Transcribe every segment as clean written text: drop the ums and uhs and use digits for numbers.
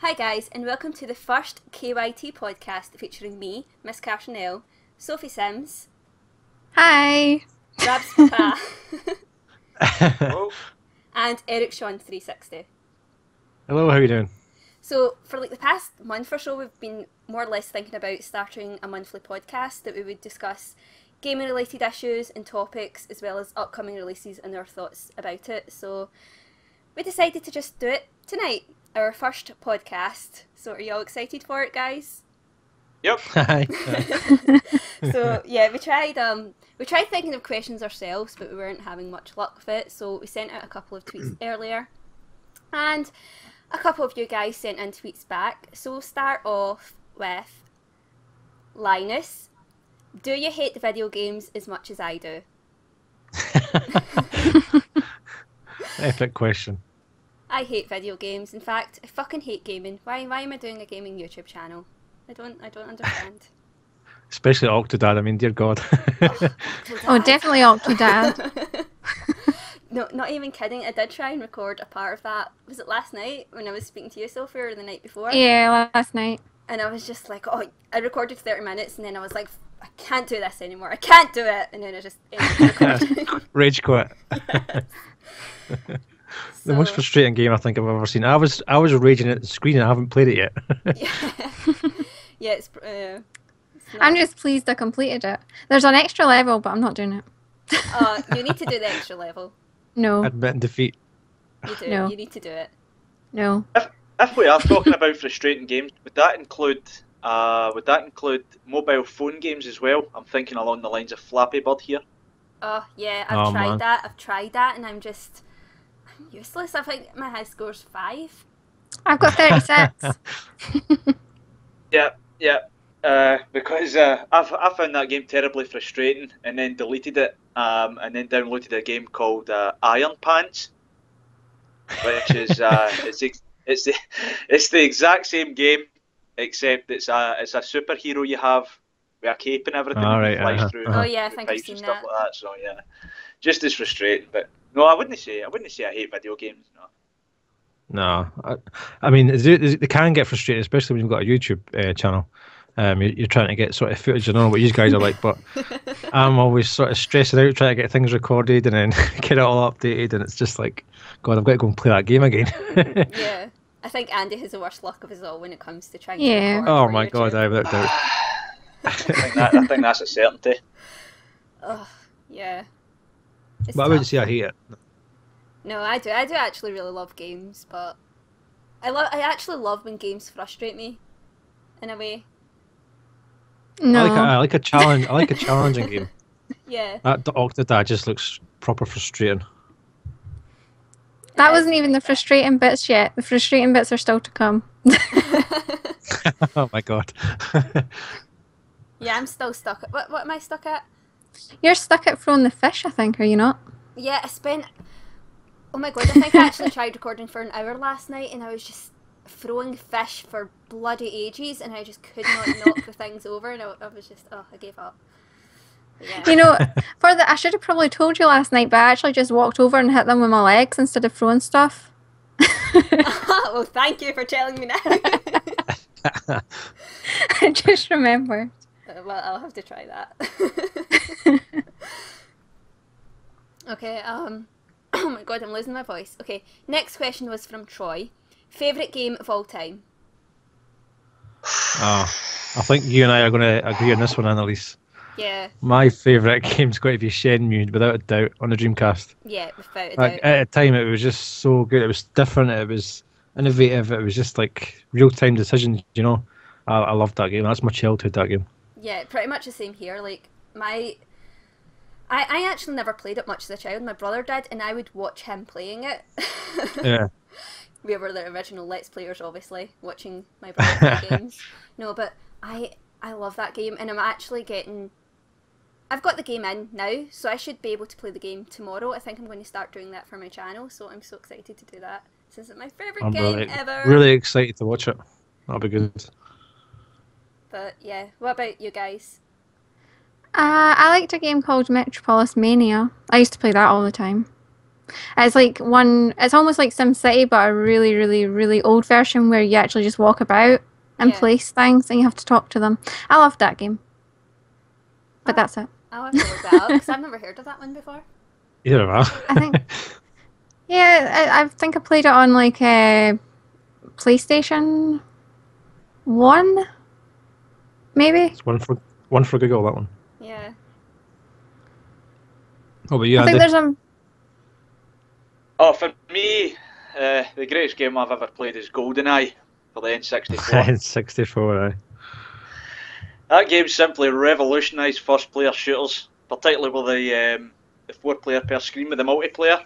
Hi guys, and welcome to the first KYT podcast featuring me, Miss Carsonell, Sophie Sims, Hi. Rabs Papa, Hello. and Eric Sean 360. Hello, how are you doing? So for like the past month or so, we've been more or less thinking about starting a monthly podcast that we would discuss gaming related issues and topics as well as upcoming releases and our thoughts about it. So we decided to just do it tonight, our first podcast. So are you all excited for it, guys? Yep. Hi. So yeah, we tried thinking of questions ourselves, but we weren't having much luck with it. So we sent out a couple of tweets earlier, and a couple of you guys sent in tweets back. So we'll start off with Linus. Do you hate video games as much as I do? Epic question. I hate video games. In fact, I fucking hate gaming. Why am I doing a gaming YouTube channel? I don't understand. Especially Octodad, I mean, dear God. Oh, definitely Octodad. No, not even kidding. I did try and record a part of that. Was it last night when I was speaking to you, Sophie, or the night before? Yeah, last night. And I was just like, oh, I recorded 30 minutes, and then I was like, I can't do this anymore. I can't do it. And then I just ended recording. Rage quit. The most frustrating game I think I've ever seen. I was raging at the screen and I haven't played it yet. Yeah, it's not... I'm just pleased I completed it. There's an extra level, but I'm not doing it. You need to do the extra level. No, Admitting defeat. You do. No. You need to do it. no. If we are talking about frustrating games, would that include mobile phone games as well? I'm thinking along the lines of Flappy Bird here. Oh, yeah, Oh, I've tried man. that. I've tried that, and I'm useless. I think my high score's 5. I've got 36. Yeah. Because I found that game terribly frustrating, and then deleted it, and then downloaded a game called Iron Pants, which is it's the exact same game, except it's a superhero you have with a cape and everything, All and right, he flies uh-huh, through Oh, yeah, I think I've pipes seen and stuff that. like that. So yeah, just as frustrating. But no, I wouldn't say I hate video games. No. No. I mean, they can get frustrating, especially when you've got a YouTube channel. You're trying to get sort of footage. I don't know what you guys are like, but I'm always sort of stressing out trying to get things recorded and then get it all updated, and it's just like, God, I've got to go and play that game again. Yeah. I think Andy has the worst luck of us all when it comes to trying Yeah. to record Oh for my God, YouTube. without doubt. I think that's a certainty. Oh, yeah. It's But I wouldn't tough. say I hate it. No, I do. I do actually really love games, but I actually love when games frustrate me, in a way. No. I like a challenge. I like a challenging game. Yeah. That Octodad just looks proper frustrating. That wasn't even the frustrating bits yet. The frustrating bits are still to come. Oh my God. Yeah, I'm still stuck at... What am I stuck at? You're stuck at throwing the fish, I think, are you not? Yeah, I spent... Oh my God, I think I actually tried recording for an hour last night, and I was just throwing fish for bloody ages, and I just could not knock the things over, and I was just... Oh, I gave up. But yeah. You know, I should have probably told you last night, but I actually just walked over and hit them with my legs instead of throwing stuff. Well, thank you for telling me now. I just remembered. Well, I'll have to try that. Okay, oh my God, I'm losing my voice. Okay, next question was from Troy. Favourite game of all time? Oh, I think you and I are going to agree on this one, Annalise. Yeah, My favourite game's got to be Shenmue, without a doubt, on the Dreamcast. yeah, without a Like, doubt. at the time, it was just so good. It was different. It was innovative. It was just like real-time decisions. You know, I loved that game. That's my childhood. That game. Yeah, pretty much the same here. Like, I actually never played it much as a child. My brother did, and I would watch him playing it. Yeah. We were the original Let's Players, obviously, watching my brother play games. No, but I love that game, and I'm actually getting... I've got the game in now, so I should be able to play the game tomorrow. I think I'm going to start doing that for my channel, so I'm so excited to do that. This is my favourite I'm game ever. really excited to watch it. That'll be good. But yeah, what about you guys? I liked a game called Metropolis Mania. I used to play that all the time. It's like it's almost like SimCity, but a really, really, really old version where you actually just walk about and Yeah. place things and you have to talk to them. I love that game. But that's it. I'll have to look that up because I've never heard of that one before. Either of I think, yeah, I think I played it on like a PlayStation 1, maybe? It's one for Google, that one. Yeah. Oh, but you, I think Andy? there's Oh, for me, the greatest game I've ever played is GoldenEye for the N64. 64, aye. That game simply revolutionised first-player shooters, particularly with the 4-player per screen with the multiplayer,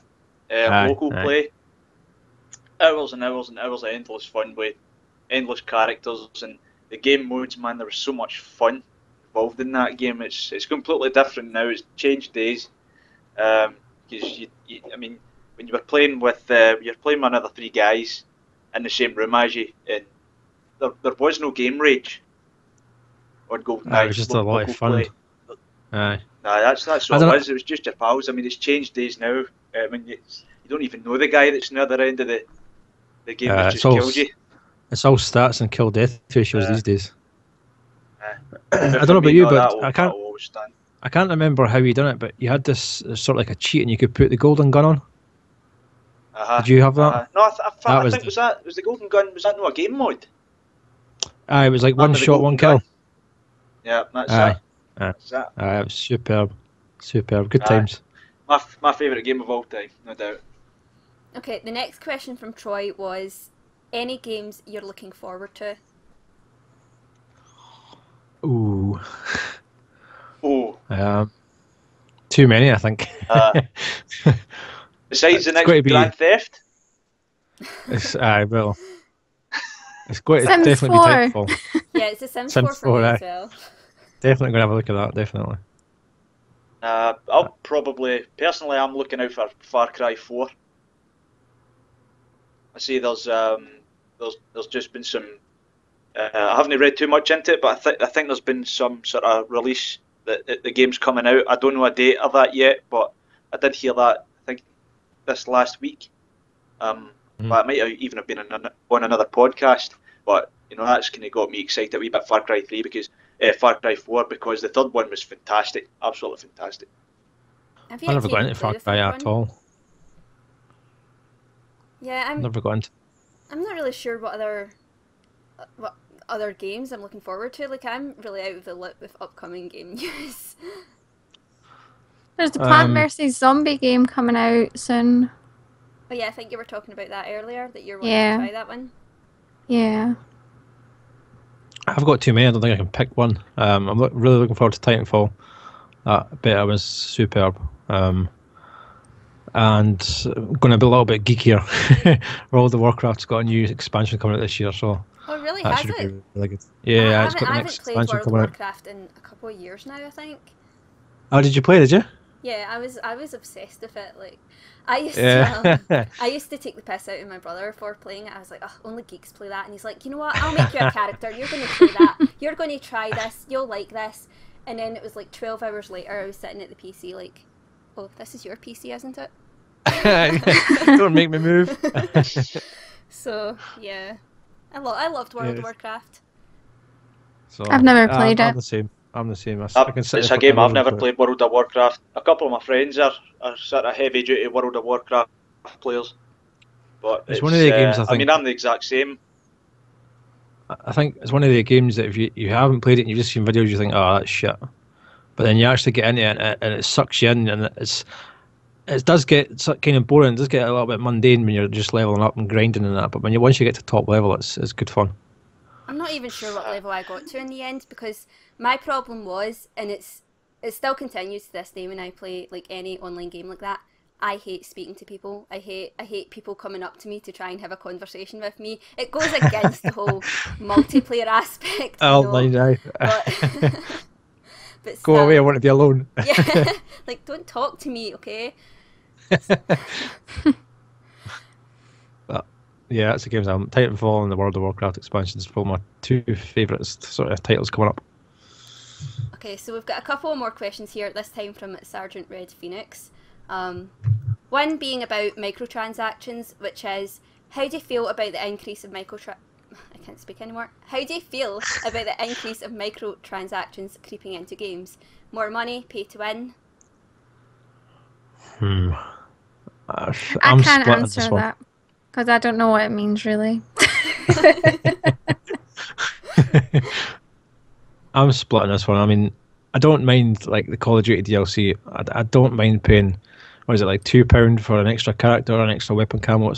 local play. Hours and hours and hours of endless fun with endless characters and the game modes. Man, there was so much fun involved in that game. It's completely different now. It's changed days. Because I mean, when you were playing with you're playing with another 3 guys in the same room as you, and there was no game rage on GoldenEye. It was just a lot of fun. Aye. Nah, that's all it was. It was just your pals. I mean, it's changed days now. I mean, you don't even know the guy that's near the other end of the game that just killed you. It's all stats and kill death ratios these days. I But don't for know about me, you, no, but that'll always stand. I can't remember how you done it, but you had this sort of like a cheat, and you could put the golden gun on. Did you have that? No, I think was the golden gun. Was that not a game mode? Aye, it was like one shot, one kill. Yeah, that's Aye. it. That's it. Aye, it was superb. Good times. My favourite game of all time, no doubt. Okay, the next question from Troy was, any games you're looking forward to? Ooh. Oh. Too many, I think. Besides the next Grand Theft? Well, it's going to Sims definitely 4. be Titanfall. Yeah, it's a Sims 4 Sims for me 4, as well. Definitely going to have a look at that, definitely. I'll probably, personally, I'm looking out for Far Cry 4. I see there's just been some. I haven't read too much into it, but I think there's been some sort of release that the game's coming out. I don't know a date of that yet, but I did hear that. I think this last week. But it might have even have been on another podcast. But you know, that's kind of got me excited a wee bit. Far Cry 3 because Far Cry 4 because the third one was fantastic, absolutely fantastic. Have I never got into Far Cry at all. Yeah, I'm never got into. I'm not really sure what other games I'm looking forward to. Like, I'm really out of the loop with upcoming game news. There's the Plant vs Zombie game coming out soon. Oh yeah, I think you were talking about that earlier, that you're wanting to try that one. Yeah. I've got too many, I don't think I can pick one. I'm really looking forward to Titanfall. That beta was superb. And going to be a little bit geekier. World of Warcraft's got a new expansion coming out this year, so oh really? that Has should it? be really good. Yeah, it's got the I next haven't played expansion World of coming out. Warcraft in a couple of years now, I think. Oh, did you play? Did you? Yeah, I was obsessed with it. Like, I used to take the piss out of my brother for playing it. I was like, oh, only geeks play that, and he's like, you know what? I'll make you a character. You're going to play that. You're going to try this. You'll like this. And then it was like 12 hours later, I was sitting at the PC like, oh, this is your PC, isn't it? Don't make me move. So yeah, I loved World of Warcraft. So I've never played it. I'm the same. It's a game I've never played. World of Warcraft. A couple of my friends are sort of heavy duty World of Warcraft players, but it's one of the games. I mean, I'm the exact same. I think it's one of the games that if you haven't played it and you've just seen videos, you think, oh, that's shit. But then you actually get into it and it sucks you in, and it does get kind of boring. It does get a little bit mundane when you're just leveling up and grinding and that. But once you get to top level, it's good fun. I'm not even sure what level I got to in the end, because my problem was, and it still continues to this day when I play like any online game like that, I hate speaking to people. I hate people coming up to me to try and have a conversation with me. It goes against the whole multiplayer aspect. But go away, I want to be alone. Yeah, like, don't talk to me, okay? But yeah, that's the games. Titanfall and the World of Warcraft expansions are probably my two favourite sort of titles coming up. Okay, so we've got a couple more questions here, this time from Sergeant Red Phoenix. One being about microtransactions, which is, how do you feel about the increase of I can't speak anymore. How do you feel about the increase of microtransactions creeping into games? More money, pay to win? I I'm can't split on answer this one. that because I don't know what it means really. I'm split on this one. I mean, I don't mind like the Call of Duty DLC. I don't mind paying, what is it, like £2 for an extra character or an extra weapon camo.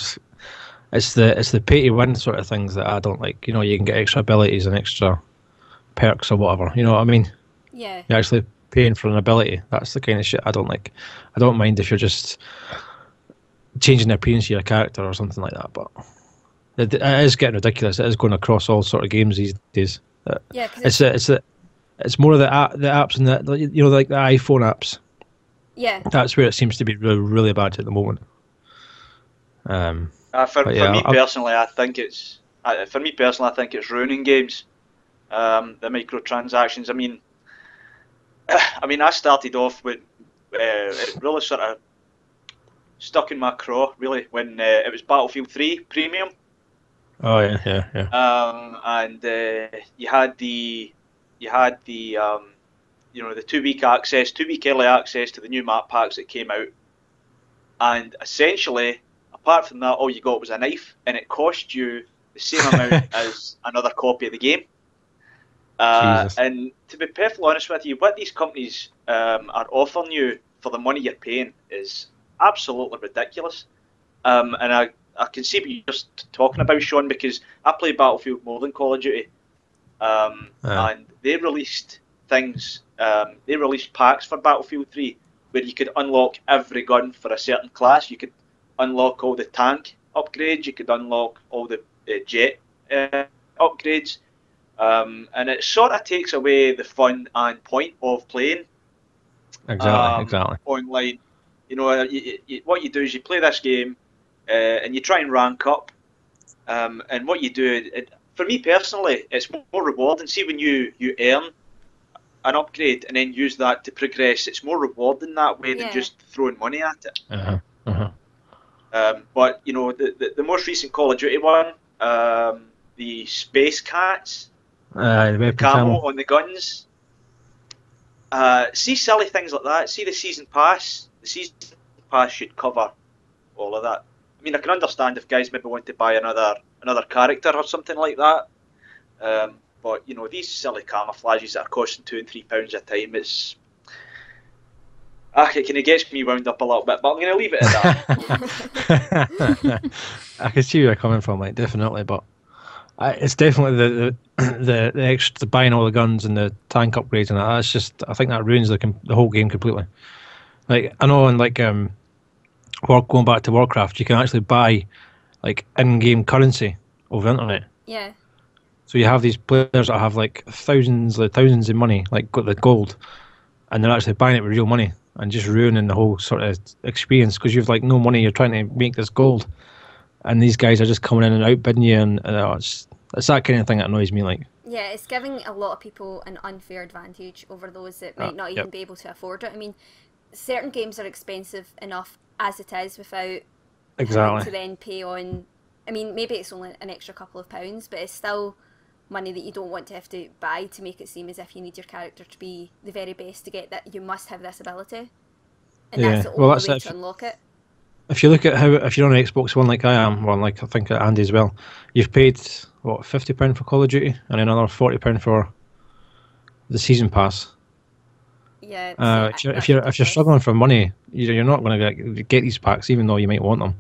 It's the pay to win sort of things that I don't like. You know, you can get extra abilities and extra perks or whatever. You know what I mean? Yeah. You're actually paying for an ability. That's the kind of shit I don't like. I don't mind if you're just changing the appearance of your character or something like that, but it is getting ridiculous. It is going across all sort of games these days. Yeah, because It's more of the apps and like the iPhone apps. Yeah. That's where it seems to be really, really bad at the moment. For me personally, I think it's ruining games. The microtransactions. I mean, I started off with it really sort of stuck in my craw really when it was Battlefield 3 Premium. Oh yeah. And you had the the 2-week early access to the new map packs that came out, and essentially, apart from that, all you got was a knife, and it cost you the same amount as another copy of the game. And to be perfectly honest with you, what these companies are offering you for the money you're paying is absolutely ridiculous. And I can see what you're just talking about, Sean, because I play Battlefield more than Call of Duty. And they released things, they released packs for Battlefield 3 where you could unlock every gun for a certain class. You could unlock all the tank upgrades, you could unlock all the jet upgrades. And it sort of takes away the fun and point of playing Exactly. online. You know, what you do is you play this game and you try and rank up. And what you do, for me personally, it's more rewarding. See, when you earn an upgrade and then use that to progress, it's more rewarding that way than just throwing money at it. But you know, the most recent Call of Duty one, the Space Cats, the camo on the guns. See silly things like that. See the season pass. The season pass should cover all of that. I mean, I can understand if guys maybe want to buy another character or something like that. But you know, these silly camouflages that are costing £2 and £3 a time, it kind of gets me wound up a little bit. But I'm going to leave it at that. I can see where you're coming from, like definitely, but it's definitely the extra buying all the guns and the tank upgrades and that. That's just, I think that ruins the whole game completely. Like I know, in like going back to Warcraft, you can actually buy like in-game currency over the internet. Yeah. So you have these players that have like thousands of money, like got the gold, and they're actually buying it with real money and just ruining the whole sort of experience because you've like no money. You're trying to make this gold, and these guys are just coming in and outbidding you, and it's that kind of thing that annoys me. Like, yeah, it's giving a lot of people an unfair advantage over those that might not even be able to afford it. I mean, certain games are expensive enough as it is without having to then pay on. I mean, maybe it's only an extra couple of pounds, but it's still money that you don't want to have to buy to make it seem as if you need your character to be the very best to get that. You must have this ability, and that's the only way to unlock it. If you look at if you're on an Xbox One like I am, or like I think Andy as well, you've paid what, £50 for Call of Duty and another £40 for the season pass. Yeah. If you're struggling for money, you're not going to get these packs, even though you might want them.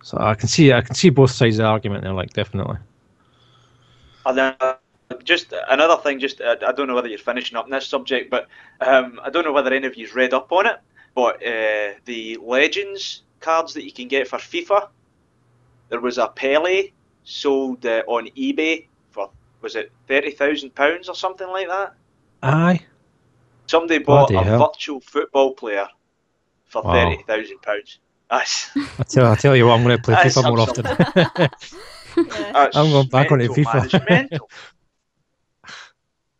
So I can see both sides of the argument there, like definitely. And then just another thing, I don't know whether you're finishing up on this subject, but I don't know whether any of you's read up on it, but the Legends cards that you can get for FIFA, there was a Pele sold on eBay for, was it £30,000 or something like that? Aye. Somebody bought a virtual football player for £30,000. I tell you what, I'm going to play FIFA more often. I'm going back onto FIFA.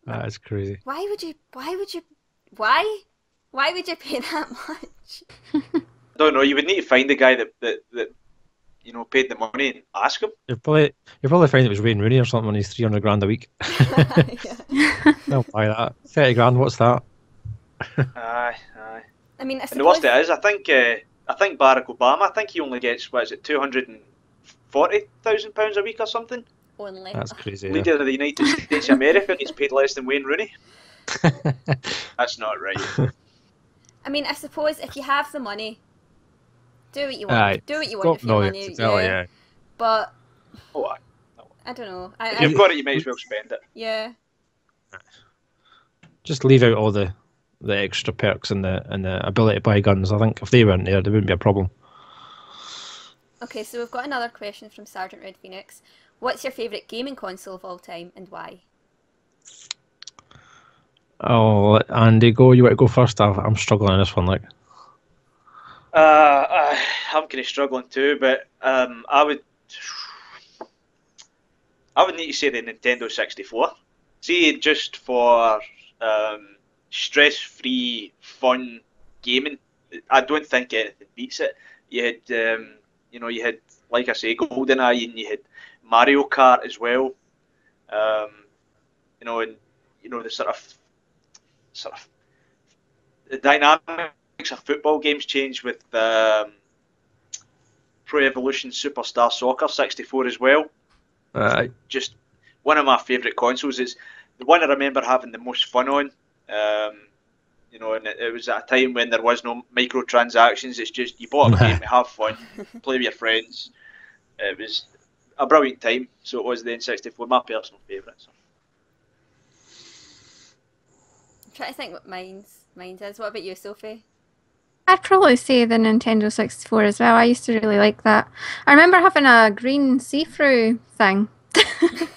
That's crazy. Why would you pay that much? don't know. You would need to find the guy that you know paid the money and ask him. You'll probably find it was Wayne Rooney or something on his 300 grand a week. I'll buy that. 30 grand. What's that? Aye. I mean, And the worst it is, I think Barack Obama. I think he only gets what is it, £240,000 a week or something. Only. That's crazy. Leader of the United States of America gets paid less than Wayne Rooney. That's not right. I mean, I suppose if you have the money, do what you want. Aye. Do what you want with your money. Yeah. But Oh, I don't know. if you've got it, you might as well spend it. Yeah. Just leave out all the extra perks and the ability to buy guns. I think if they weren't there wouldn't be a problem. Okay, so we've got another question from Sergeant Red Phoenix. What's your favourite gaming console of all time and why? Oh, Andy, go. You want to go first? I'm struggling on this one. Like, I'm kind of struggling too, but I would need to say the Nintendo 64. See, just for stress-free, fun gaming, I don't think anything beats it. You had, you had, like I say, GoldenEye, and you had Mario Kart as well. And the sort of the dynamics of football games changed with Pro Evolution Superstar Soccer 64 as well. Just one of my favourite consoles. It's the one I remember having the most fun on. And it was at a time when there was no microtransactions. It's just you bought a game to have fun, play with your friends. It was a brilliant time. So it was the N64, my personal favourite. So. I'm trying to think what mine is. What about you, Sophie? I'd probably say the Nintendo 64 as well. I used to really like that. I remember having a green see-through thing. Is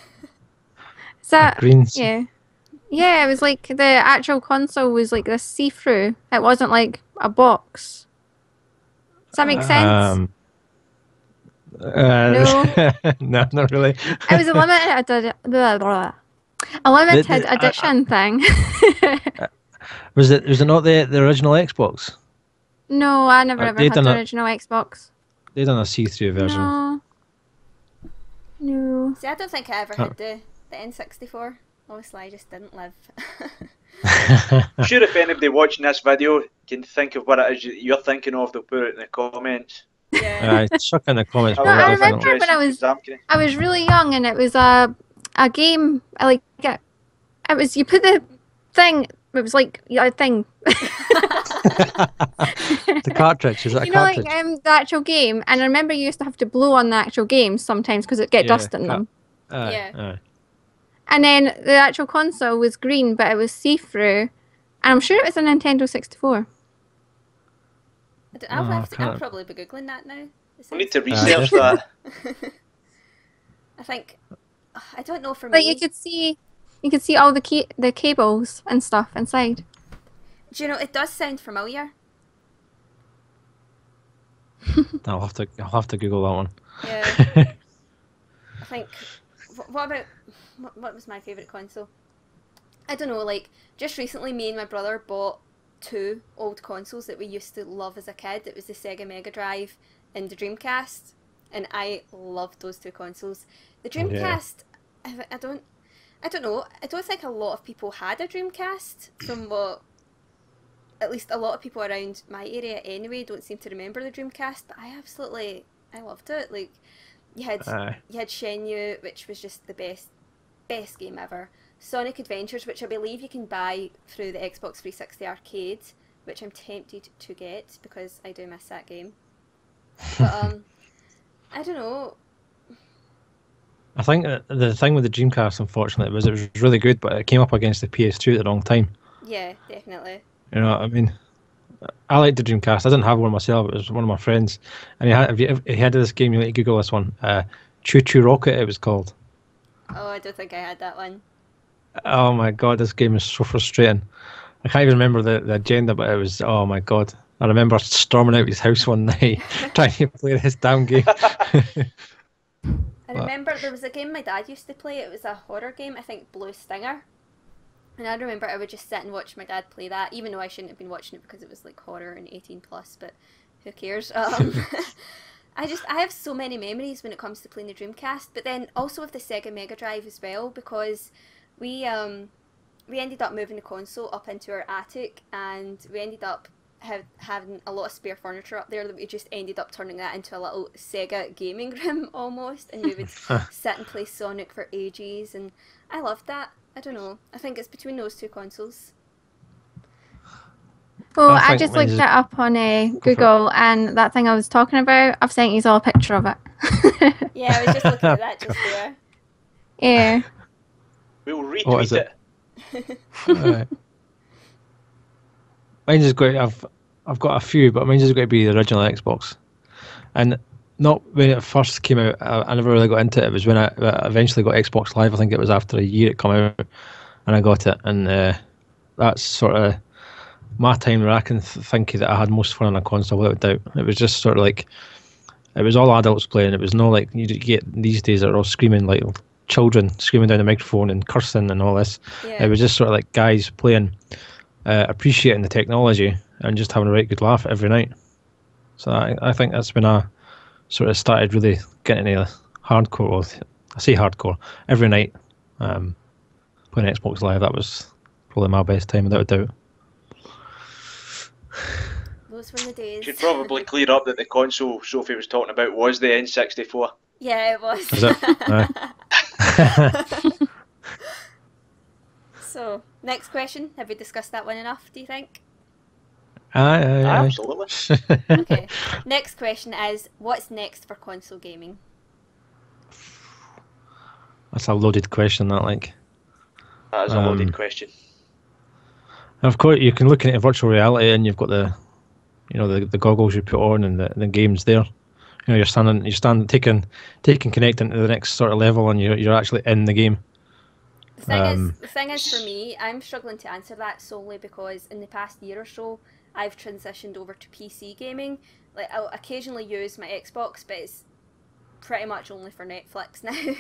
that green? Yeah. Yeah, it was like the actual console was like this see-through. It wasn't like a box. Does that make sense? No. No, not really. It was a limited edition thing. Was it not the original Xbox? No, I never ever had the original Xbox. They done a see-through version. No. See, I don't think I ever had the N64. Obviously, I just didn't live. I'm sure if anybody watching this video can think of what it is you're thinking of, they'll put it in the comments. Yeah. Chuck in the comments. No, I remember when I was really young, and it was a game. It was you put the thing. It was like a thing. The cartridge, is that a cartridge? Like the actual game. And I remember you used to have to blow on the actual game sometimes because it'd get dust in them. Yeah. And then the actual console was green, but it was see-through. And I'm sure it was a Nintendo 64. I'll probably be Googling that now. We need to research that. I think... I don't know for me. But you could see all the cables and stuff inside. Do you know, it does sound familiar. I'll have to Google that one. Yeah. I think... What about... What was my favourite console? I don't know, like, just recently me and my brother bought 2 old consoles that we used to love as a kid. It was the Sega Mega Drive and the Dreamcast, and I loved those 2 consoles. The Dreamcast, I don't know, I don't think a lot of people had a Dreamcast, from what, at least a lot of people around my area anyway don't seem to remember the Dreamcast, but I loved it. Like, you had Shenmue, which was just the best game ever. Sonic Adventures, which I believe you can buy through the Xbox 360 arcade, which I'm tempted to get because I do miss that game. But I don't know. I think the thing with the Dreamcast, unfortunately, was it was really good, but it came up against the PS2 at the wrong time. Yeah, definitely. You know what I mean? I liked the Dreamcast. I didn't have one myself. It was one of my friends, and he had this game. You need to Google this one. Choo Choo Rocket. It was called. Oh, I don't think I had that one. Oh my god, this game is so frustrating. I can't even remember the agenda, but it was, oh my god. I remember storming out his house one night trying to play this damn game. I remember there was a game my dad used to play. It was a horror game, I think Blue Stinger. And I remember I would just sit and watch my dad play that, even though I shouldn't have been watching it because it was like horror and 18+, but who cares? I have so many memories when it comes to playing the Dreamcast, but then also with the Sega Mega Drive as well, because we ended up moving the console up into our attic, and we ended up having a lot of spare furniture up there that we just ended up turning that into a little Sega gaming room almost, and we would sit and play Sonic for ages, and I loved that. I don't know. I think it's between those two consoles. Well, I just looked it up on Google, and that thing I was talking about, I've sent you all a picture of it. Yeah, I was just looking at that just there. Yeah. We'll retweet it. Mine's is great. I've got a few, but mine's is going to be the original Xbox, and not when it first came out. I never really got into it. It was when I eventually got Xbox Live. I think it was after a year it came out, and I got it, and that's sort of my time where I can think that I had most fun on a console without doubt. It was just sort of like, it was all adults playing. It was no like you get these days that are all screaming like children screaming down the microphone and cursing and all this. Yeah. It was just sort of like guys playing, appreciating the technology and just having a right good laugh every night. So I think that's when I sort of started really getting into hardcore. Well, I say hardcore every night. Playing Xbox Live, that was probably my best time without a doubt. Those were the days. Should probably clear up that the console Sophie was talking about was the N64. Yeah, it was. Is it? So, next question. Have we discussed that one enough, do you think? Aye. Absolutely. Okay. Next question is, what's next for console gaming? That's a loaded question, that like. That is a loaded question. Of course, you can look at virtual reality, and you've got the goggles you put on, and the games there. You know, you're taking connecting to the next sort of level, and you're actually in the game. The thing is, for me, I'm struggling to answer that solely because in the past year or so, I've transitioned over to PC gaming. Like, I'll occasionally use my Xbox, but it's pretty much only for Netflix now.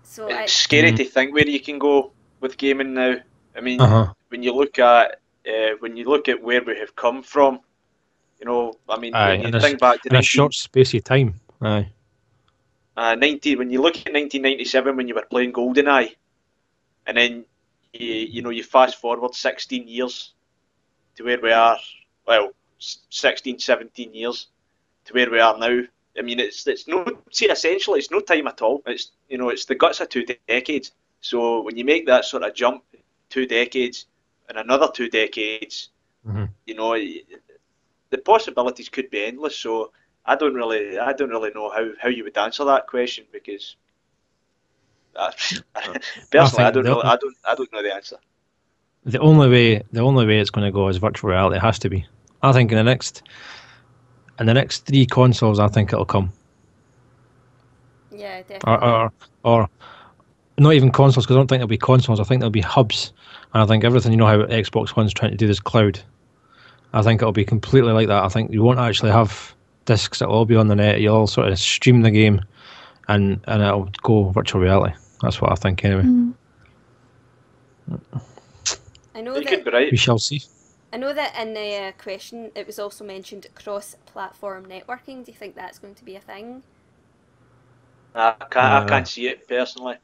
So it's scary to think where you can go with gaming now. I mean, when you look at where we have come from, you know, I mean, when you think back to in a short space of time, when you look at 1997 when you were playing GoldenEye, and then you fast forward 16 years to where we are, well, 16, 17 years to where we are now. I mean, essentially it's no time at all. It's the guts of 2 decades. So when you make that sort of jump, 2 decades and another 2 decades, the possibilities could be endless. So I don't really know how you would answer that question, because personally I don't know the answer. The only way it's going to go is virtual reality. It has to be. I think in the next 3 consoles, I think it'll come. Yeah, definitely. Or not even consoles, because I don't think it'll be consoles. I think there'll be hubs, and I think everything, you know how Xbox One's trying to do this cloud. I think it'll be completely like that. I think you won't actually have discs. It'll all be on the net. You'll all sort of stream the game, and it'll go virtual reality. That's what I think anyway. I know you that could be right. We shall see. I know that in the question it was also mentioned cross-platform networking. Do you think that's going to be a thing? I can't see it personally.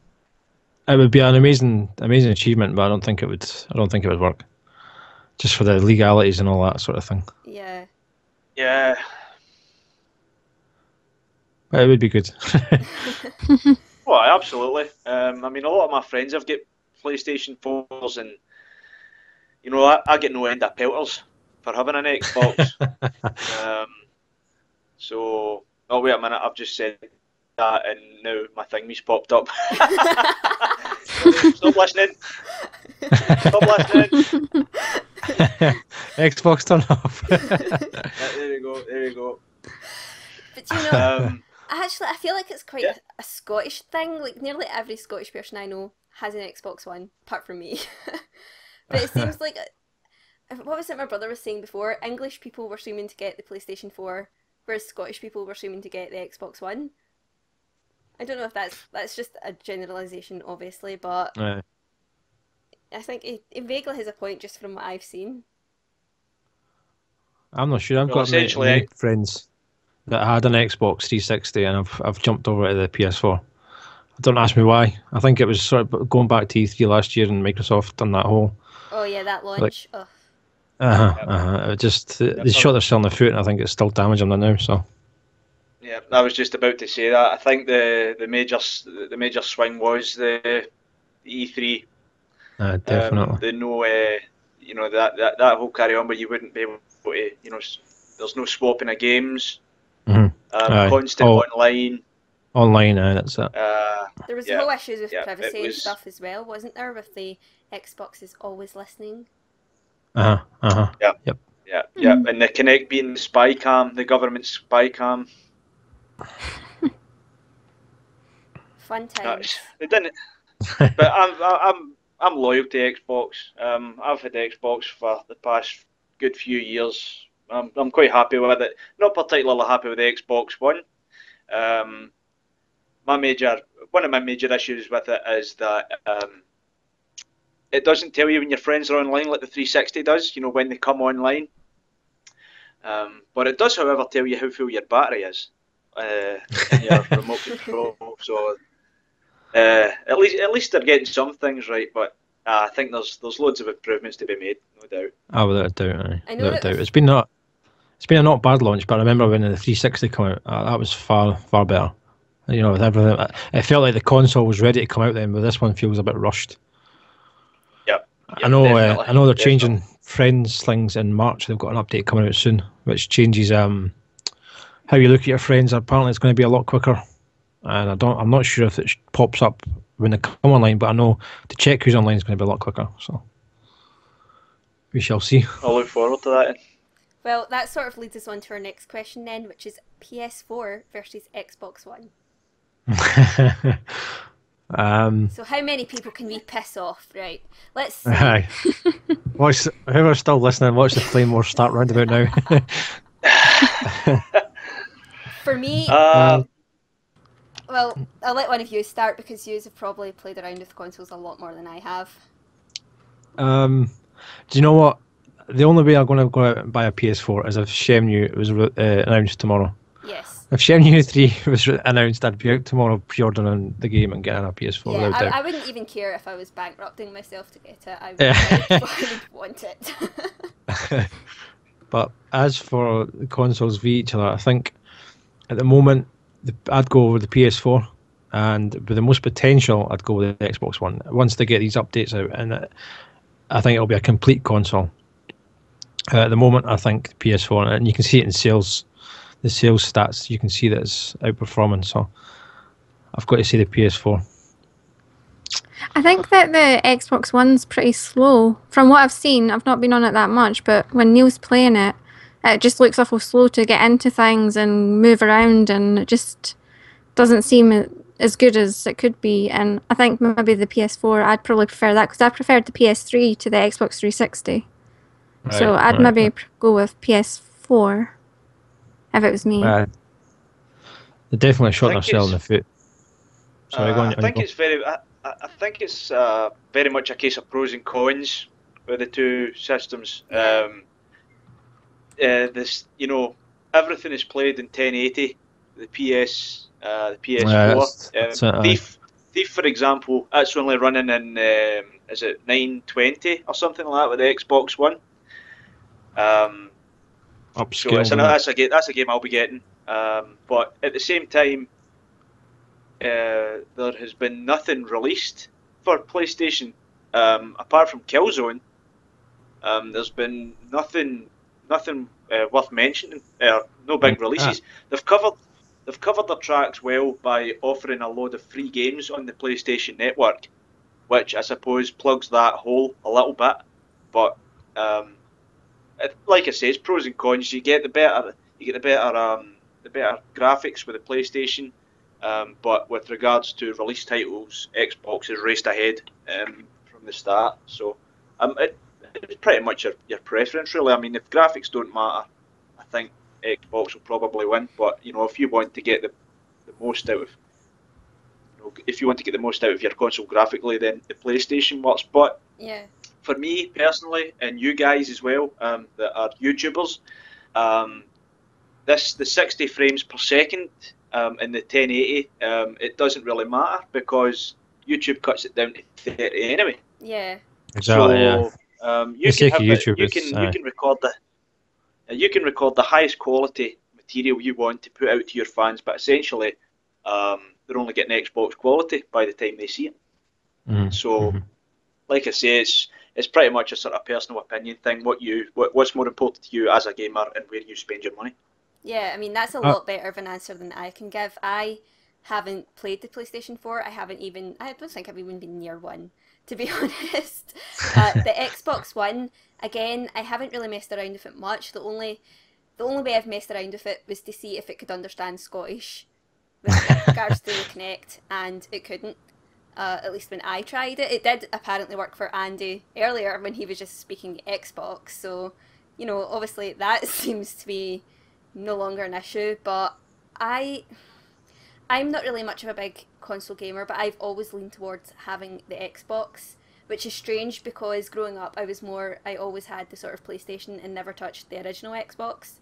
It would be an amazing achievement, but I don't think it would work. Just for the legalities and all that sort of thing. Yeah. Yeah. But it would be good. Well, absolutely. I mean, a lot of my friends have got PlayStation 4s, and I get no end of pelters for having an Xbox. So, oh wait a minute, I've just said that, and now my thingy's popped up. Stop listening. Xbox turn off. There we go. But actually, I feel like it's quite a Scottish thing. Like, nearly every Scottish person I know has an Xbox One, apart from me. But it seems like, what was it my brother was saying before? English people were seeming to get the PlayStation 4, whereas Scottish people were seeming to get the Xbox One. I don't know if that's just a generalisation, obviously, but I think he vaguely has a point just from what I've seen. I'm not sure. I've Well, got essentially, many friends that had an Xbox 360, and I've jumped over to the PS4. Don't ask me why. I think it was sort of going back to E3 last year, and Microsoft done that whole. Oh yeah, that launch. It just they shot themselves in the foot, and I think it's still damaging them now. So. Yeah, I was just about to say that. I think the major swing was the E3. Definitely. The no, that whole carry on, but you wouldn't be able to, there's no swapping of games. Constant online. Online, that's it. There was whole issues with privacy and stuff as well, wasn't there? With the Xbox is always listening. Yeah. Yep. Yeah. And the Kinect being the spy cam, the government spy cam. Fun times. They didn't. But I'm loyal to Xbox. I've had Xbox for the past good few years. I'm quite happy with it. Not particularly happy with the Xbox One. One of my major issues with it is that it doesn't tell you when your friends are online like the 360 does. When they come online. But it does, however, tell you how full your battery is. Your remote control. So at least they're getting some things right. But I think there's loads of improvements to be made, no doubt. Without a doubt. Without a doubt. It's been a not bad launch, but I remember when the 360 came out, that was far better. With everything, it felt like the console was ready to come out then, but this one feels a bit rushed. Yep, I know they're changing friends things in March. They've got an update coming out soon, which changes how you look at your friends. Apparently, it's going to be a lot quicker, and I'm not sure if it pops up when they come online, but I know to check who's online is going to be a lot quicker. So we shall see. I'll look forward to that. Well, that sort of leads us on to our next question then, which is PS4 versus Xbox One. So how many people can we piss off? Right, let's see. Whoever's still listening, watch the flame war start round about now. For me, well, I'll let one of you start because you have probably played around with consoles a lot more than I have. Do you know what? The only way I'm going to go out and buy a PS4 is if Shenmue was announced tomorrow. Yes. If Shenmue 3 was announced, I'd be out tomorrow pre-ordering the game and getting a PS4. Yeah, I wouldn't even care if I was bankrupting myself to get it. I would want it. But as for the consoles v each other, I think at the moment I'd go with the PS4, and with the most potential, I'd go with the Xbox One. Once they get these updates out, and I think it'll be a complete console. At the moment, I think PS4, and you can see it in sales. The sales stats, you can see that it's outperforming, so I've got to say the PS4. I think that the Xbox One's pretty slow. From what I've seen, I've not been on it that much, but when Neil's playing it, it just looks awful slow to get into things and move around, and it just doesn't seem as good as it could be. And I think maybe the PS4, I'd probably prefer that, because I preferred the PS3 to the Xbox 360. Right, so I'd maybe go with PS4. If it was me. They definitely shot themselves in the foot. Sorry, go on. I think it's very much a case of pros and cons with the two systems. Everything is played in 1080. The PS4. Thief, for example, that's only running in is it 920 or something like that with the Xbox One. Upscale. So that's a game I'll be getting. But at the same time, there has been nothing released for PlayStation apart from Killzone. There's been nothing worth mentioning. No big releases. They've covered their tracks well by offering a load of free games on the PlayStation Network, which I suppose plugs that hole a little bit. But like I say, it's pros and cons. You get the better graphics with the PlayStation, but with regards to release titles, Xbox has raced ahead from the start. So it's pretty much your preference, really. I mean, if graphics don't matter, I think Xbox will probably win. But if you want to get the most out of your console graphically, then the PlayStation works. But yeah. For me personally, and you guys as well, that are YouTubers, the 60 frames per second in the 1080, it doesn't really matter because YouTube cuts it down to 30 anyway. Yeah. Exactly. So you can have YouTube you can record the highest quality material you want to put out to your fans, but essentially they're only getting Xbox quality by the time they see it. So, like I say, it's pretty much a sort of personal opinion thing. What's more important to you as a gamer and where you spend your money. Yeah, I mean, that's a lot better of an answer than I can give. I haven't played the PlayStation 4. I don't think I've even been near one, to be honest. The Xbox One, again, I haven't really messed around with it much. The only way I've messed around with it was to see if it could understand Scottish with regards to the Kinect, and it couldn't. At least when I tried it. It did apparently work for Andy earlier when he was just speaking Xbox, so, obviously that seems to be no longer an issue, but I'm not really much of a big console gamer, but I've always leaned towards having the Xbox, which is strange because growing up I always had the sort of PlayStation and never touched the original Xbox.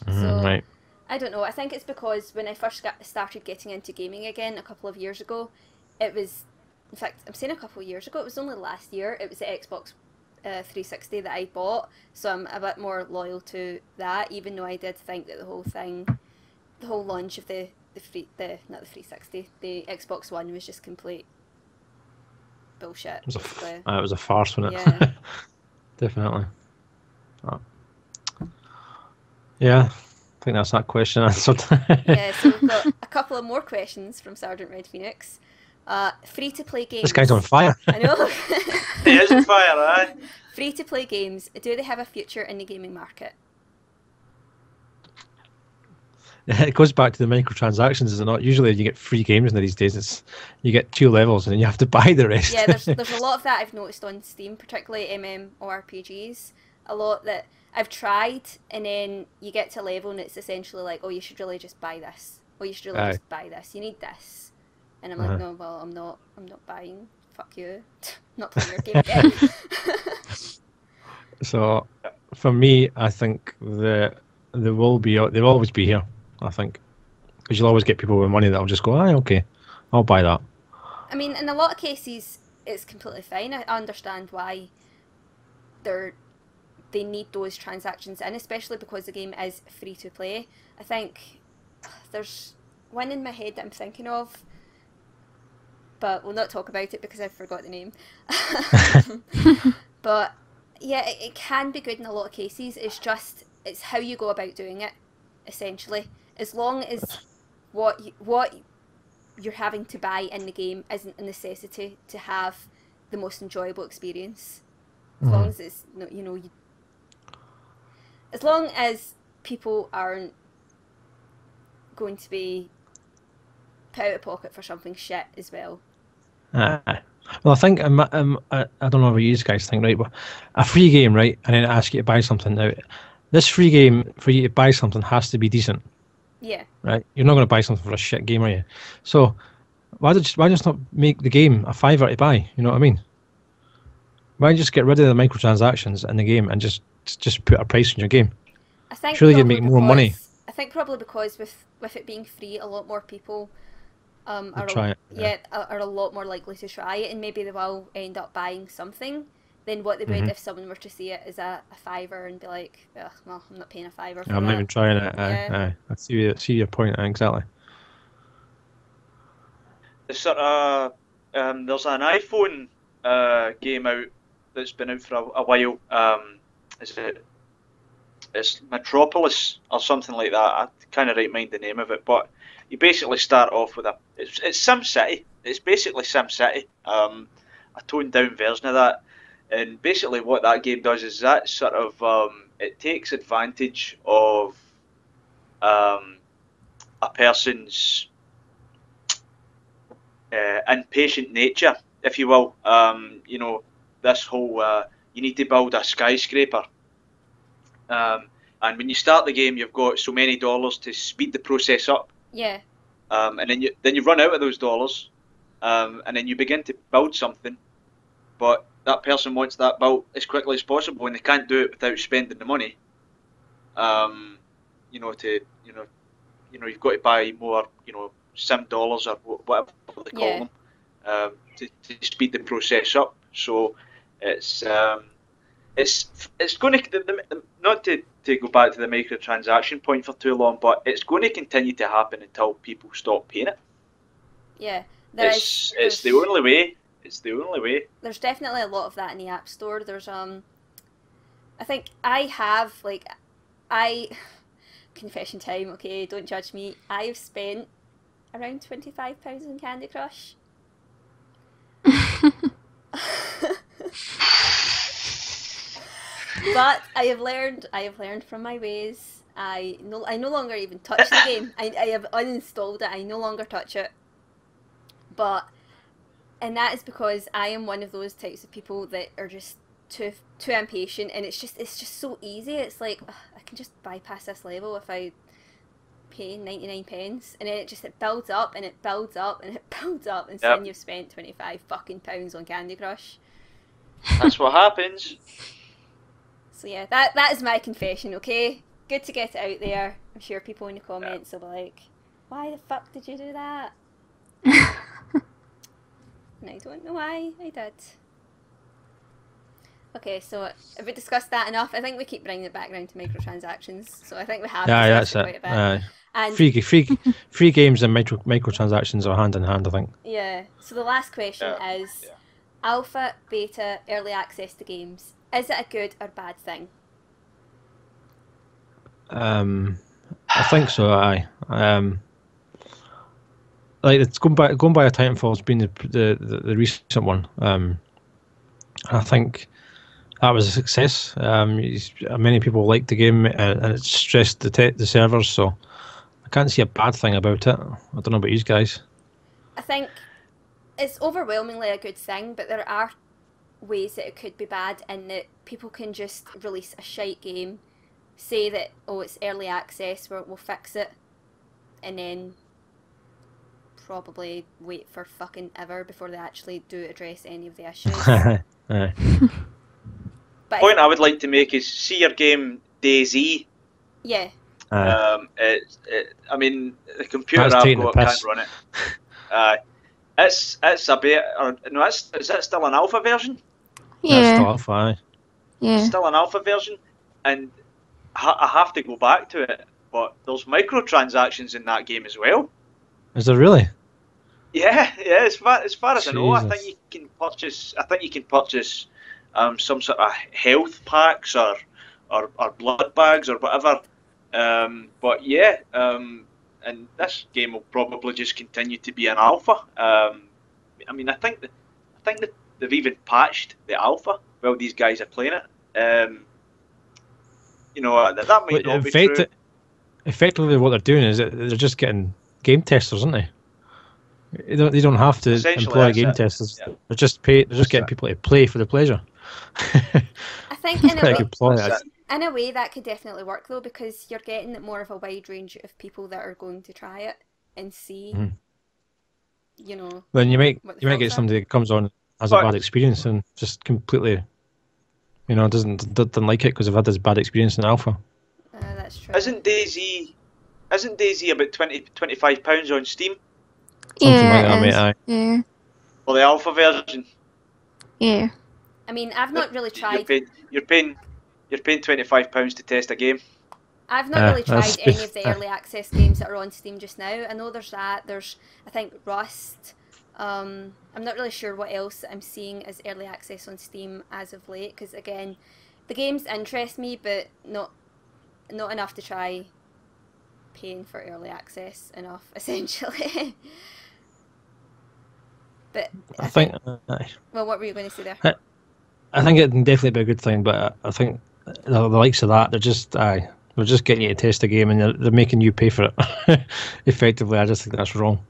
Right. I don't know, I think it's because when I first started getting into gaming again a couple of years ago, it was, in fact, I'm saying a couple of years ago, it was only last year, it was the Xbox 360 that I bought, so I'm a bit more loyal to that, even though I did think that the whole launch of the 360, the Xbox One was just complete bullshit. It was a farce, wasn't it? Yeah. Definitely. Oh. Yeah, I think that's that question answered. Yeah, so we've got a couple of more questions from Sergeant Red Phoenix. Free-to-play games. This guy's on fire. I know. He is on fire, aye. Free-to-play games, do they have a future in the gaming market? It goes back to the microtransactions, is it not? Usually you get free games these days. You get 2 levels and then you have to buy the rest. Yeah, there's a lot of that I've noticed on Steam, particularly MMORPGs. A lot that I've tried, and then you get to a level and it's essentially like, oh, you should really just buy this. Oh, you should really just buy this. You need this. And I'm like, no, well, I'm not buying. Fuck you. Not playing your game again. So, for me, I think they'll always be here, I think. Because you'll always get people with money that'll just go, okay, I'll buy that. I mean, in a lot of cases, it's completely fine. I understand why they need those transactions in, especially because the game is free to play. I think there's one in my head that I'm thinking of, but we'll not talk about it because I forgot the name. But yeah, it can be good in a lot of cases. It's how you go about doing it, essentially. As long as what you're having to buy in the game isn't a necessity to have the most enjoyable experience. As long as it's as long as people aren't going to be put out of pocket for something shit as well. Well, I think I don't know what you guys think, right? But a free game, right, and then ask you to buy something. Now, this free game for you to buy something has to be decent. Yeah. Right. You're not going to buy something for a shit game, are you? So why just not make the game a $5 to buy? You know what I mean? Why just get rid of the microtransactions in the game and just put a price on your game? I think surely you'd make more money. I think probably because with it being free, a lot more people are a lot more likely to try it, and maybe they will end up buying something than what they would if someone were to see it as a $5 and be like, ugh, well, I'm not paying a $5 for that. I'm not even trying it. I see your point, exactly. There's an iPhone game out that's been out for a while. It's Metropolis or something like that. I can't mind the name of it, but you basically start off with it's SimCity. It's basically SimCity, a toned down version of that. And basically what that game does is that sort of it takes advantage of a person's impatient nature, if you will. This whole you need to build a skyscraper. And when you start the game, you've got so many dollars to speed the process up. Yeah. And then you run out of those dollars, and then you begin to build something, but that person wants that built as quickly as possible, and they can't do it without spending the money. you know, you've got to buy more, sim dollars or whatever they call them, to speed the process up. So it's going to, not to go back to the microtransaction point for too long, but it's going to continue to happen until people stop paying it. Yeah, it's the only way. It's the only way. There's definitely a lot of that in the App Store. There's I think I have confession time. Okay, don't judge me. I've spent around £25 on Candy Crush. But I have learned from my ways. I no longer even touch the game. I have uninstalled it. I no longer touch it. And that is because I am one of those types of people that are just too impatient, and it's just so easy. It's like, I can just bypass this level if I pay 99 pence, and then it builds up and it builds up and it builds up, and then you've spent 25 fucking pounds on Candy Crush. That's what happens. So yeah, that is my confession. Okay, good to get it out there. I'm sure people in the comments will be like, why the fuck did you do that? And I don't know why I did. Okay, so have we discussed that enough? I think we keep bringing it back around to microtransactions. So I think we have discussed it quite a bit. And free games and microtransactions are hand in hand, I think. Yeah. So the last question is, alpha, beta, early access to games. Is it a good or bad thing? I think so. Like, it's going by a Titanfall's been the recent one. I think that was a success. Many people liked the game, and it stressed the servers. So I can't see a bad thing about it. I don't know about you guys. I think it's overwhelmingly a good thing, but there are ways that it could be bad, in that people can just release a shite game, say that, oh, it's early access, we'll fix it, and then probably wait for fucking ever before they actually do address any of the issues. The point I would like to make is, see your game DayZ. Yeah. I mean, the computer I've got can't run it. It's a bit. No, is it still an alpha version? Yeah. It's still alpha. Yeah. It's still an alpha version, and I have to go back to it. But there's microtransactions in that game as well. Is there really? Yeah. As far as I know, I think you can purchase. Some sort of health packs or blood bags or whatever. But yeah, and this game will probably just continue to be an alpha. I mean, I think that they've even patched the alpha while these guys are playing it. That might not be true. Effectively, what they're doing is that they're just getting game testers, aren't they? They don't have to employ game testers. Yeah. They're just getting people to play for the pleasure. I think in a way that could definitely work, though, because you're getting more of a wide range of people that are going to try it and see. Then you might get somebody that comes on, has a bad experience, and just completely, doesn't like it because they've had this bad experience in alpha. That's true. Isn't DayZ about £25 on Steam? Something like that, mate. Yeah. For the alpha version. Yeah. I mean, I've not really tried. You're paying £25 to test a game. I've not really tried any of the early access games that are on Steam just now. I know there's that. There's, I think, Rust. I'm not really sure what else I'm seeing as early access on Steam as of late. Because again, the games interest me, but not enough to try paying for early access enough, essentially. But I think. Well, what were you going to say there? I think it can definitely be a good thing, but I think the likes of that, they're just getting you to test a game, and they're making you pay for it. Effectively, I just think that's wrong.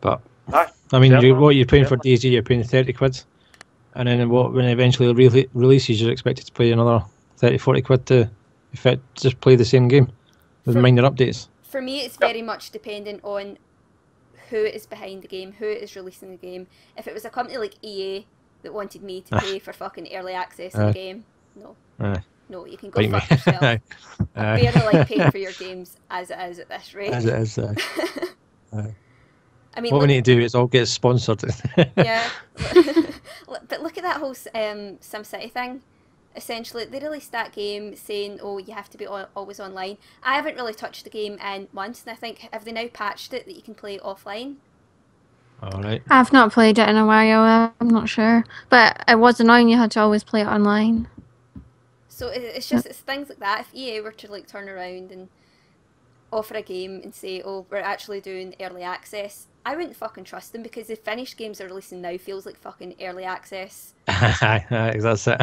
But I mean, what you're paying for DayZ, you're paying 30 quid, and then when it eventually releases, you're expected to pay another 30, 40 quid to just play the same game with minor updates. For me, it's very much dependent on who is behind the game, who is releasing the game. If it was a company like EA that wanted me to pay for fucking early access in the game, no. No, you can go Bite me. fuck yourself. I Aye. barely like paying for your games as it is at this rate. As it is. I mean, What we need to do is all get sponsored. yeah, but look at that whole SimCity thing. Essentially, they released that game saying, "Oh, you have to be always online." I haven't really touched the game in months, and I think have they now patched it that you can play offline? All right. I've not played it in a while. I'm not sure, but it was annoying. You had to always play it online. So it's just it's things like that. If EA were to like turn around and offer a game and say, "Oh, we're actually doing early access," I wouldn't fucking trust them because the finished games they're releasing now feels like fucking early access. That's it.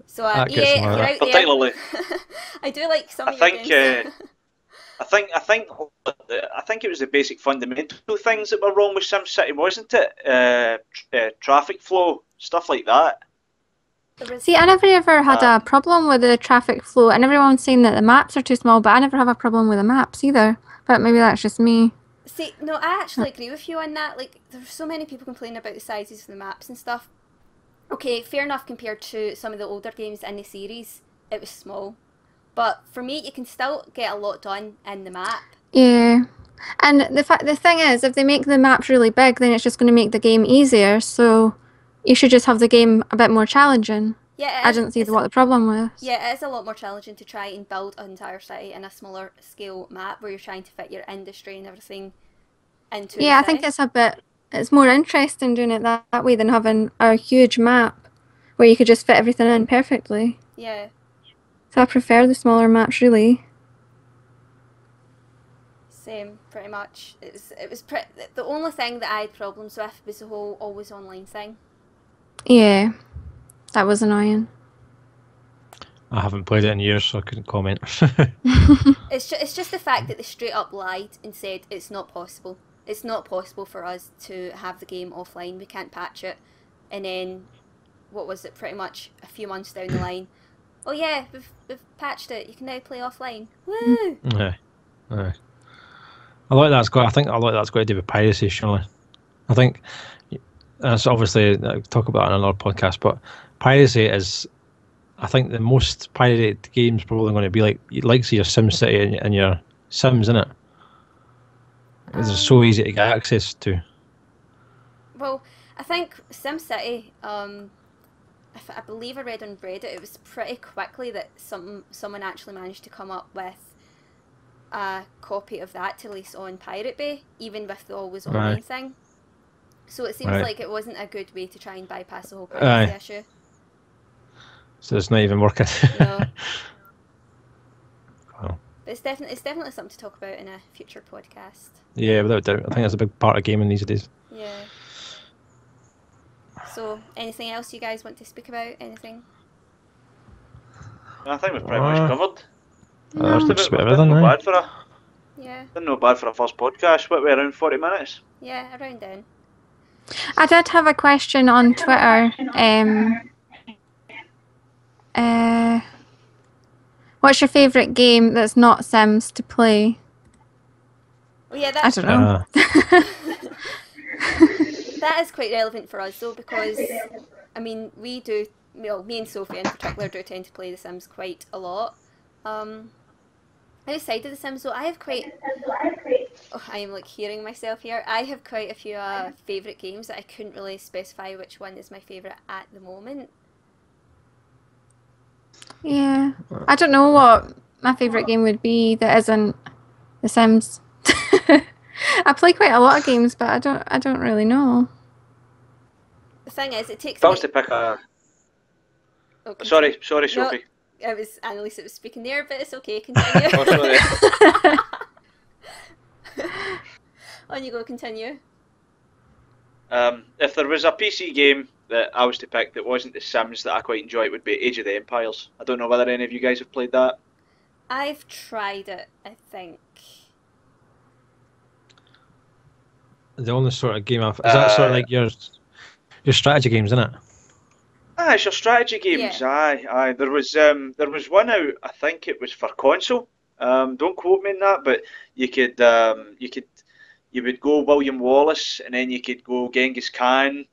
So That EA, gets if some of you're that. out there, Particularly, I do like some I of your think, games. I think it was the basic fundamental things that were wrong with SimCity, wasn't it? Traffic flow, stuff like that. See, I never ever had a problem with the traffic flow, and everyone's saying that the maps are too small, but I never have a problem with the maps either. But maybe that's just me. See, no, I actually agree with you on that. Like, there's so many people complaining about the sizes of the maps and stuff. Okay, fair enough compared to some of the older games in the series, it was small. But for me, you can still get a lot done in the map. Yeah. And the thing is, if they make the maps really big, then it's just going to make the game easier. So you should just have the game a bit more challenging. Yeah, I didn't see what the problem was. Yeah, it is a lot more challenging to try and build an entire city in a smaller scale map where you're trying to fit your industry and everything into. Yeah, I think it's more interesting doing it that way than having a huge map where you could just fit everything in perfectly. Yeah. So I prefer the smaller maps, really. Same, pretty much. The only thing that I had problems with was the whole always online thing. Yeah, that was annoying. I haven't played it in years, so I couldn't comment. It's just the fact that they straight up lied and said it's not possible. It's not possible for us to have the game offline. We can't patch it. And then, what was it? Pretty much a few months down the line. Oh yeah, we've patched it. You can now play offline. Woo! Yeah. I think that's got to do with piracy, surely. I think that's obviously talk about it in another podcast, but piracy is, I think, the most pirated game's probably going to be like say your SimCity and your Sims, isn't it? They're so easy to get access to. Well, I think SimCity, I believe I read on Reddit, it was pretty quickly that someone actually managed to come up with a copy of that to release on Pirate Bay, even with the always online thing. So it seems like it wasn't a good way to try and bypass the whole piracy issue. So it's not even working. No. Well. But it's definitely something to talk about in a future podcast. Yeah, without doubt. I think that's a big part of gaming these days. Yeah. So, anything else you guys want to speak about? Anything? I think we've pretty much covered. Just about everything, Didn't know bad for a first podcast. What, we're around 40 minutes? Yeah, around then. I did have a question on Twitter. What's your favourite game that's not Sims to play? Well, yeah, I don't know. That is quite relevant for us though, because I mean me and Sophie in particular do tend to play The Sims quite a lot. Outside of The Sims though, I have quite... Oh, I am like hearing myself here. I have quite a few favourite games that I couldn't really specify which one is my favourite at the moment. Yeah, I don't know what my favourite game would be that isn't The Sims. I play quite a lot of games, but I don't really know. The thing is, it takes. If I was to pick a. Oh, sorry, Sophie. No, it was Annalise that was speaking there, but it's okay. Continue. Oh, sorry. On you go. Continue. If there was a PC game that I was to pick that wasn't The Sims that I quite enjoy, it would be Age of the Empires. I don't know whether any of you guys have played that. I've tried it, I think. The only sort of game is that sort of like your strategy games, isn't it? It's your strategy games. Yeah. Aye. There was one out. I think it was for console. Don't quote me on that, but you would go William Wallace, and then you could go Genghis Khan,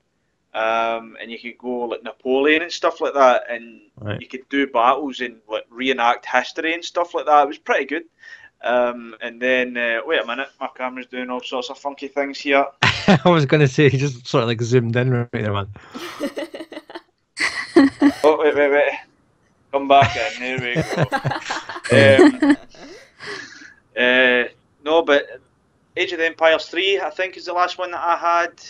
and you could go like Napoleon and stuff like that, and you could do battles and like reenact history and stuff like that. It was pretty good. And then wait a minute, my camera's doing all sorts of funky things here. I was going to say, he just sort of like zoomed in right there, man. Oh, wait. Come back in. There we go. No, but Age of the Empires 3, I think, is the last one that I had.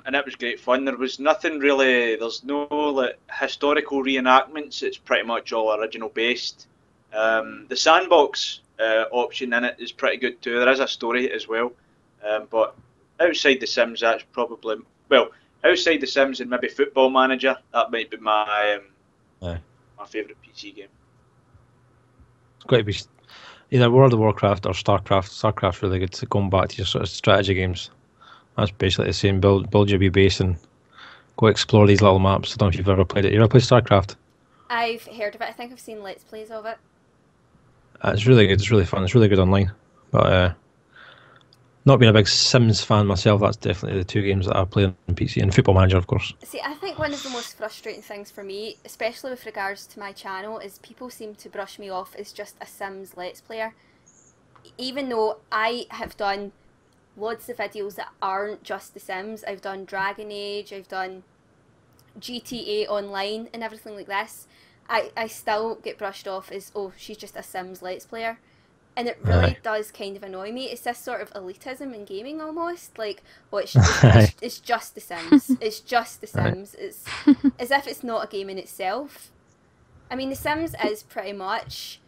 And it was great fun. There was nothing really, there's no like historical reenactments. It's pretty much all original based. The sandbox option in it is pretty good too. There is a story as well. But outside The Sims, that's probably, well, outside The Sims and maybe Football Manager, that might be my favourite PC game. It's got to be either World of Warcraft or StarCraft. StarCraft's really good. Going back to your sort of strategy games. That's basically the same. Build your wee base and go explore these little maps. I don't know if you've ever played it. You ever played StarCraft? I've heard of it. I think I've seen Let's Plays of it. It's really good. It's really fun. It's really good online. But not being a big Sims fan myself, that's definitely the two games that I play on PC. And Football Manager, of course. See, I think one of the most frustrating things for me, especially with regards to my channel, is people seem to brush me off as just a Sims Let's Player. Even though I have done loads of videos that aren't just The Sims. I've done Dragon Age, I've done GTA Online and everything like this. I still get brushed off as, oh, she's just a Sims Let's Player. And it really does kind of annoy me. It's this sort of elitism in gaming almost. Like, oh, it's just The Sims. It's just The Sims. It's as if it's not a game in itself. I mean, The Sims is pretty much...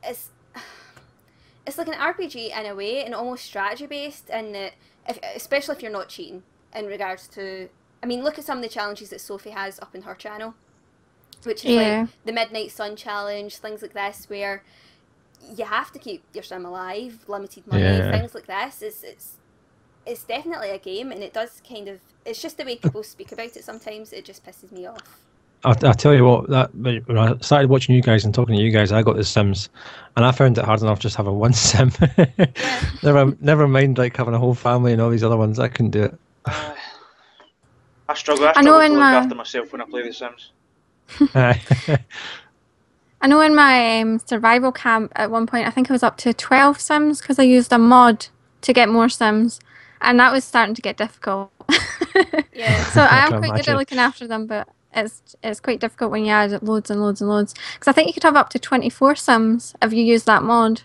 It's like an RPG in a way, and almost strategy based, and especially if you're not cheating in regards to, I mean, look at some of the challenges that Sophie has up in her channel, which is like the Midnight Sun challenge, things like this, where you have to keep your sim alive, limited money, things like this. It's definitely a game, and it does kind of, it's just the way people speak about it sometimes, it just pisses me off. I'll tell you what, that when I started watching you guys and talking to you guys, I got The Sims, and I found it hard enough just having one sim. Never mind like having a whole family and all these other ones. I couldn't do it. I struggle to look after myself when I play The Sims. I know in my survival camp at one point, I think I was up to 12 Sims because I used a mod to get more Sims, and that was starting to get difficult. So I am quite good at looking after them, but it's quite difficult when you add loads and loads and loads. Because I think you could have up to 24 Sims if you use that mod,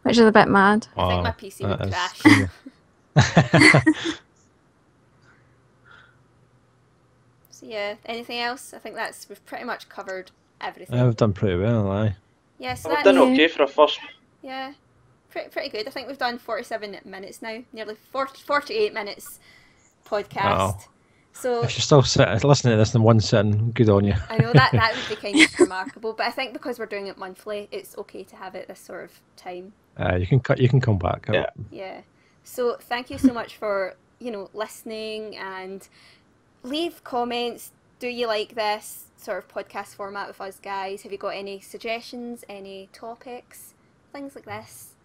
which is a bit mad. Wow, I think my PC would crash. So yeah, anything else? I think we've pretty much covered everything. I've done pretty well, aye. Yeah, so I've done okay for a first. Yeah, pretty good. I think we've done 47 minutes now, nearly 48 minutes podcast. Wow. So if you're still listening to this in one sitting, good on you. I know that would be kind of remarkable, but I think because we're doing it monthly, it's okay to have it this sort of time. You can come back. Yeah. So thank you so much for listening, and leave comments. Do you like this sort of podcast format with us guys? Have you got any suggestions, any topics, things like this?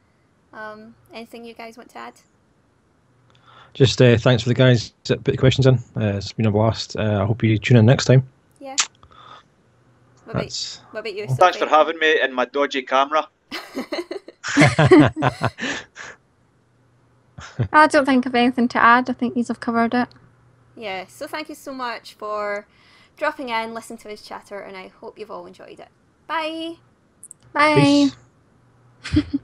Anything you guys want to add? Just thanks for the guys that put the questions in. It's been a blast. I hope you tune in next time. Yeah. What about you? Thanks for having me in my dodgy camera. I don't think of anything to add. I think you've covered it. Yeah, so thank you so much for dropping in, listening to us chatter, and I hope you've all enjoyed it. Bye! Bye! Peace.